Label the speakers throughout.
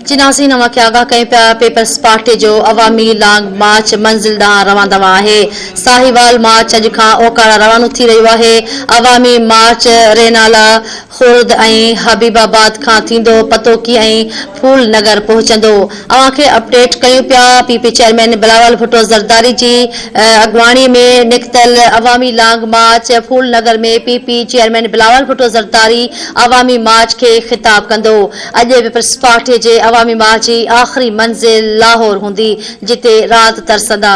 Speaker 1: चिनासी नवा के आगाह कई पिया पीपल्स पार्टी जो अवामी लॉन्ग मार्च मंजिल ॾांहुं रवां है। साहिवाल मार्च अॼु खां ओकाड़ा रवानो थी रहियो आहे। अवामी मार्च रेनाला खुर्द ऐं हबीबाबाद खां थींदो पतोकी ऐं फूल नगर पहुचंदो। अवां खे अपडेट कयूं पिया। पीपी चेयरमैन बिलावल भुट्टो ज़रदारी जी अॻवाणी में निकितल अवामी लॉन्ग मार्च फूल नगर में पीपी चेयरमैन बिलावल भुट्टो ज़रदारी अवामी मार्च खे ख़िताब कंदो। अॼु पीपल्स पार्टी जे अवामी मार्च जी आख़िरी मंज़िल लाहौर हूंदी जिते रात तरसंदा।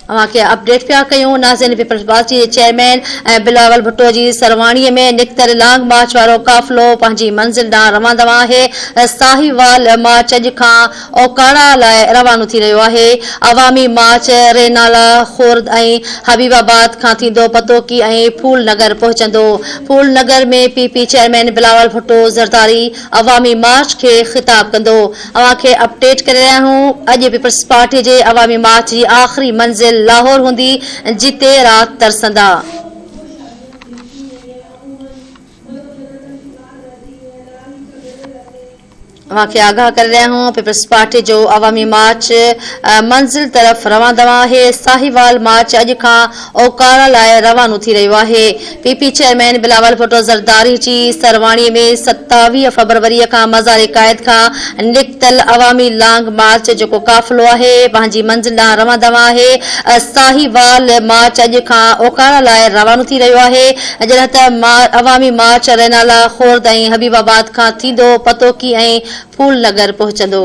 Speaker 1: अवां खे अपडेट पिया कयूं। नाज़रीन, पीपल्स पार्टी जे चेयरमैन बिलावल भुट्टो जी सरवाणीअ में निकितल लॉन्ग मार्च वारो काफ़िलो पंहिंजी मंज़िल ॾांहुं रवां आहे। साहिवाल मार्च अॼु खां ओकाड़ा लाइ रवानो थी रहियो आहे। अवामी मार्च रेनाला खुर्द ऐं हबीबाबाद खां थींदो पतोकी ऐं फूल नगर पहुचंदो। फूल नगर में पीपी चेयरमैन बिलावल भुट्टो ज़रदारी अवामी मार्च खे ख़िताब कंदो। अवां खे अपडेट करे रहिया आहियूं। अॼु पीपल्स पार्टी जे अवामी मार्च जी आख़िरी मंज़िल लाहौर हूंदी जिते रात तरसंदा। अवां खे आगाह करे रहिया आहियूं। पीपल्स पार्टी जो अवामी मार्च मंज़िल तरफ़ रवां आहे। साहिवाल मार्च अॼु खां ओकाड़ा लाइ रवानो थी रहियो आहे। पीपी चेयरमैन बिलावल भुट्टो ज़रदारी जी सरवाणीअ में 27 फरवरीअ खां मज़ार क़ायद खां निकितल अवामी लॉन्ग मार्च जेको काफ़िलो आहे पंहिंजी मंज़िल ॾांहुं रवां आहे। साहिवाल मार्च अॼु खां ओकाड़ा लाइ रवानो थी रहियो आहे जॾहिं त अवामी मार्च रेनाला खुर्द ऐं हबीबाबाद खां थींदो पतोकी ऐं फूल नगर पहुचंदो।